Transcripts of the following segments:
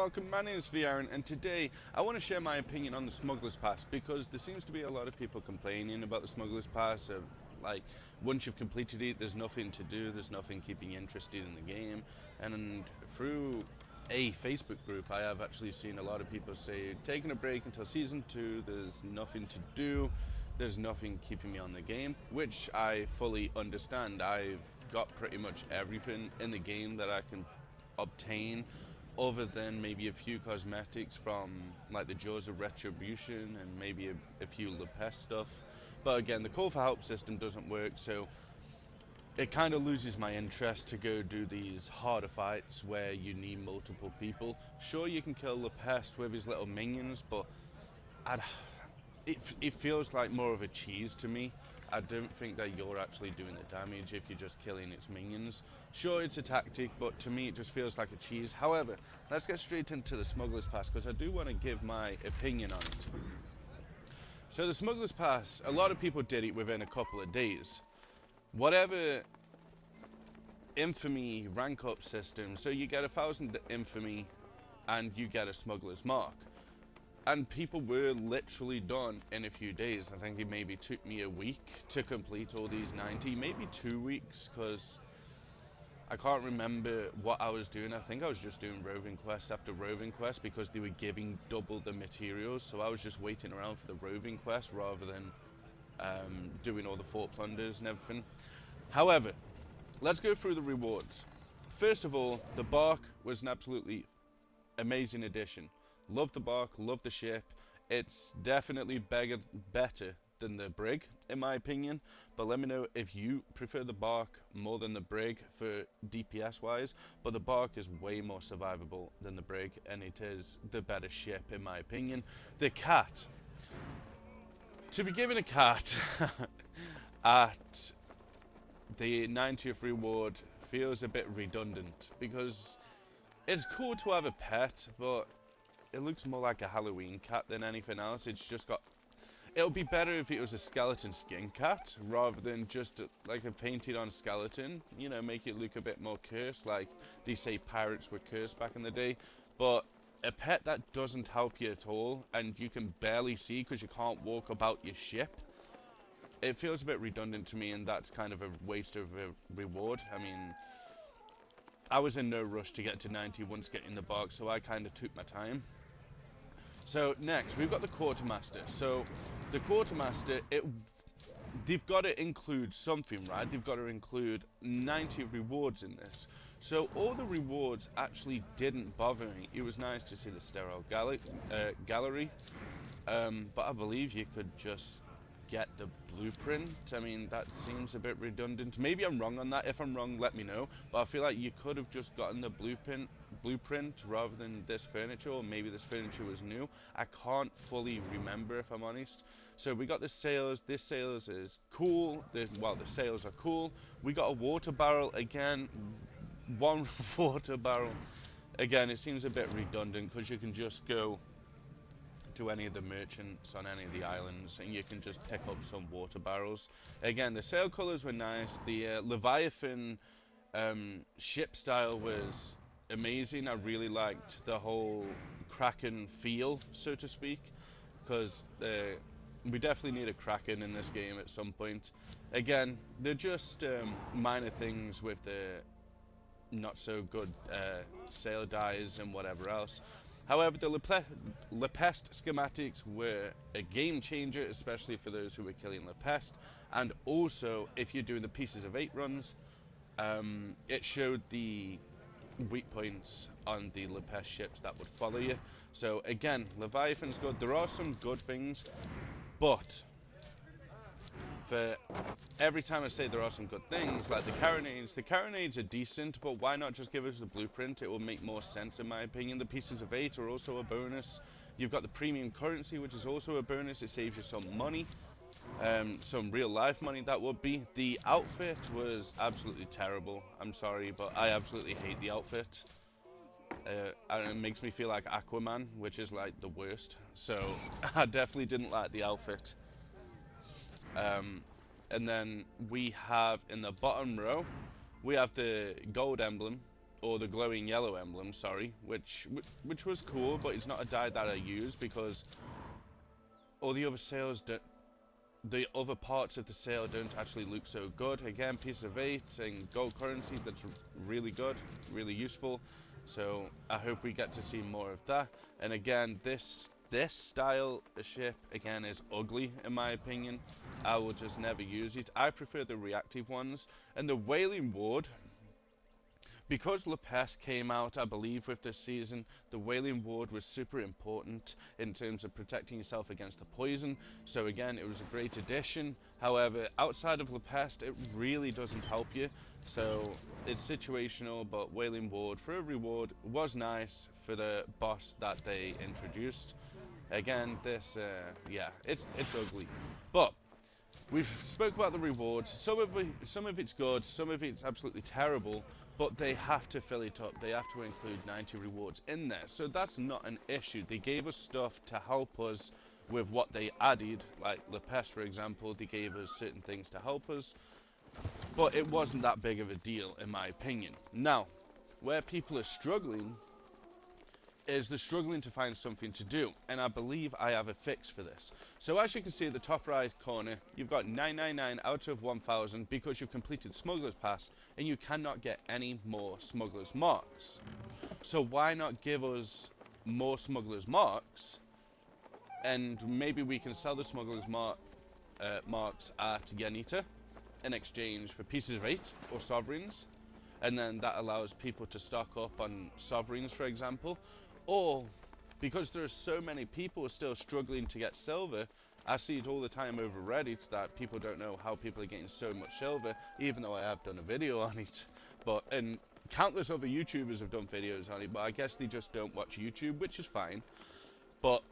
welcome. My name is Aaron, and today I want to share my opinion on the Smuggler's Pass because there seems to be a lot of people complaining about the Smuggler's Pass. Like, once you've completed it, there's nothing to do, there's nothing keeping you interested in the game. And through a Facebook group, I have actually seen a lot of people say, taking a break until Season 2, there's nothing to do, there's nothing keeping me on the game, which I fully understand. I've got pretty much everything in the game that I can obtain, other than maybe a few cosmetics from like the Jaws of Retribution and maybe a few Le Pest stuff. But again, the call for help system doesn't work, so it kind of loses my interest to go do these harder fights where you need multiple people. Sure, you can kill Le Pest with his little minions, but it feels like more of a cheese to me. I don't think that you're actually doing the damage if you're just killing its minions. Sure, it's a tactic, but to me it just feels like a cheese. However, let's get straight into the Smuggler's Pass, because I do want to give my opinion on it. So the Smuggler's Pass, a lot of people did it within a couple of days. Whatever infamy rank up system, so you get 1,000 infamy and you get a Smuggler's Mark. And people were literally done in a few days. I think it maybe took me a week to complete all these 90, maybe 2 weeks, because I can't remember what I was doing. I think I was just doing roving quest after roving quest because they were giving double the materials, so I was just waiting around for the roving quest rather than doing all the fort plunders and everything. However, let's go through the rewards. First of all, the bark was an absolutely amazing addition. Love the bark, love the ship. It's definitely better than the brig, in my opinion. But let me know if you prefer the bark more than the brig for DPS wise. But the bark is way more survivable than the brig, and it is the better ship, in my opinion. The cat. To be given a cat at the 90th reward feels a bit redundant, because it's cool to have a pet, but it looks more like a Halloween cat than anything else. It's just got... It would be better if it was a skeleton skin cat rather than just like a painted on skeleton. You know, make it look a bit more cursed, like they say pirates were cursed back in the day. But a pet that doesn't help you at all and you can barely see because you can't walk about your ship, it feels a bit redundant to me, and that's kind of a waste of a reward. I mean, I was in no rush to get to 90 once getting the bark, so I kind of took my time. So next, we've got the Quartermaster. So the Quartermaster, they've got to include something, right? They've got to include 90 rewards in this. So all the rewards actually didn't bother me. It was nice to see the sterile gallery, but I believe you could just get the blueprint. I mean, that seems a bit redundant. Maybe I'm wrong on that. If I'm wrong, let me know. But I feel like you could have just gotten the blueprint rather than this furniture, or maybe this furniture was new. I can't fully remember, if I'm honest. So we got the sails. This sails is cool. The sails are cool. We got a water barrel again. One water barrel. Again, it seems a bit redundant because you can just go to any of the merchants on any of the islands and you can just pick up some water barrels. Again, the sail colors were nice. The Leviathan ship style was amazing. I really liked the whole Kraken feel, so to speak, because we definitely need a Kraken in this game at some point. Again, they're just minor things with the not so good sail dyes and whatever else. However, the Le Pest schematics were a game changer, especially for those who were killing Le Pest. And also, if you're doing the Pieces of 8 runs, it showed the weak points on the Le Pest ships that would follow you. So again, Leviathan's good. There are some good things, but for every time I say there are some good things, like the carronades are decent, but why not just give us the blueprint? It will make more sense, in my opinion. The Pieces of 8 are also a bonus. You've got the premium currency, which is also a bonus. It saves you some money, some real life money that would be. The outfit was absolutely terrible. I'm sorry, but I absolutely hate the outfit. And it makes me feel like Aquaman, which is like the worst. So I definitely didn't like the outfit. And then we have in the bottom row, we have the gold emblem or the glowing yellow emblem, sorry, which was cool, but it's not a dye that I use because all the other sales the other parts of the sale don't actually look so good. Again, piece of 8 and gold currency, that's really good, really useful. So I hope we get to see more of that. And again, this style of ship, again, is ugly in my opinion. I will just never use it. I prefer the reactive ones. And the Wailing Ward, because Le Peste came out, I believe, with this season, the Wailing Ward was super important in terms of protecting yourself against the poison. So again, it was a great addition. However, outside of Le Peste, it really doesn't help you. So it's situational, but Wailing Ward for every ward was nice for the boss that they introduced. Again, this, yeah, it's ugly. But we've spoke about the rewards. Some of it's good, some of it's absolutely terrible, but they have to fill it up. They have to include 90 rewards in there. So that's not an issue. They gave us stuff to help us with what they added, like Le Peste, for example. They gave us certain things to help us, but it wasn't that big of a deal, in my opinion. Now, where people are struggling is they're struggling to find something to do, and I believe I have a fix for this. So as you can see at the top right corner, you've got 999 out of 1000 because you've completed Smuggler's Pass, and you cannot get any more Smuggler's Marks. So why not give us more Smuggler's Marks, and maybe we can sell the Smuggler's Marks at Yanita in exchange for pieces of 8 or sovereigns, and then that allows people to stock up on sovereigns, for example. Or, because there are so many people still struggling to get silver, I see it all the time over Reddit that people don't know how people are getting so much silver, even though I have done a video on it. And countless other YouTubers have done videos on it, but I guess they just don't watch YouTube, which is fine. But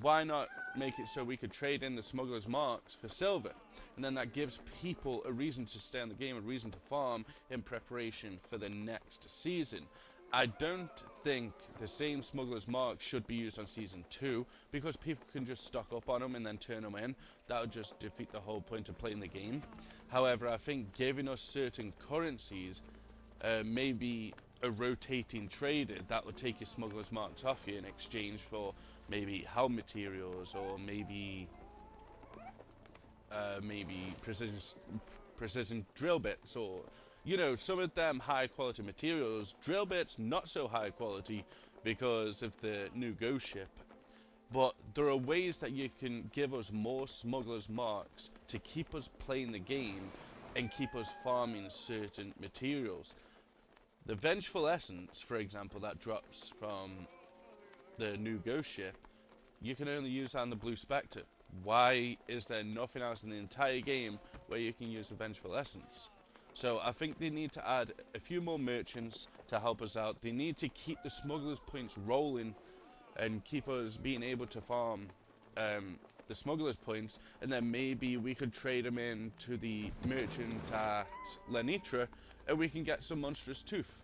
why not make it so we could trade in the Smuggler's Marks for silver? And then that gives people a reason to stay in the game, a reason to farm in preparation for the next season. I don't think the same Smuggler's Mark should be used on Season 2, because people can just stock up on them and then turn them in. That would just defeat the whole point of playing the game. However, I think giving us certain currencies, maybe a rotating trader that would take your Smuggler's Marks off you in exchange for maybe helm materials, or maybe precision drill bits, or you know, some of them high quality materials. Drill bits not so high quality because of the new ghost ship, but there are ways that you can give us more Smuggler's Marks to keep us playing the game and keep us farming certain materials. The Vengeful Essence, for example, that drops from the new ghost ship, you can only use that on the Blue Spectre. Why is there nothing else in the entire game where you can use the Vengeful Essence? So I think they need to add a few more merchants to help us out. They need to keep the smugglers points rolling and keep us being able to farm the smugglers points, and then maybe we could trade them in to the merchant at Lenitra, and we can get some monstrous tooth,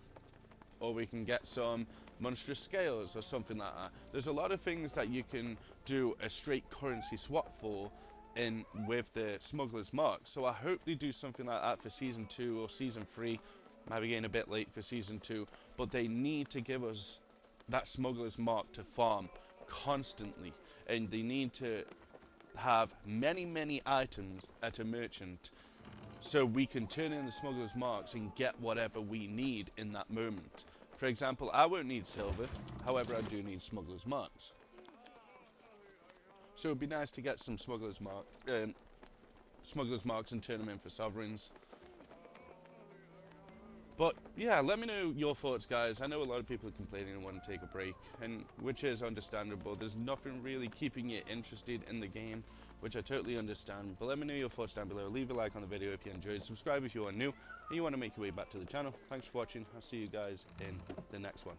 or we can get some monstrous scales or something like that. There's a lot of things that you can do a straight currency swap for in with the Smuggler's Mark. So I hope they do something like that for Season 2 or Season 3. Might be getting a bit late for Season 2, but they need to give us that Smuggler's Mark to farm constantly, and they need to have many items at a merchant so we can turn in the Smuggler's Marks and get whatever we need in that moment. For example, I won't need silver, however I do need Smuggler's Marks. So it'd be nice to get some Smuggler's Marks and turn them in for sovereigns. But yeah, let me know your thoughts, guys. I know a lot of people are complaining and want to take a break, and which is understandable. There's nothing really keeping you interested in the game, which I totally understand. But let me know your thoughts down below. Leave a like on the video if you enjoyed. Subscribe if you are new and you want to make your way back to the channel. Thanks for watching. I'll see you guys in the next one.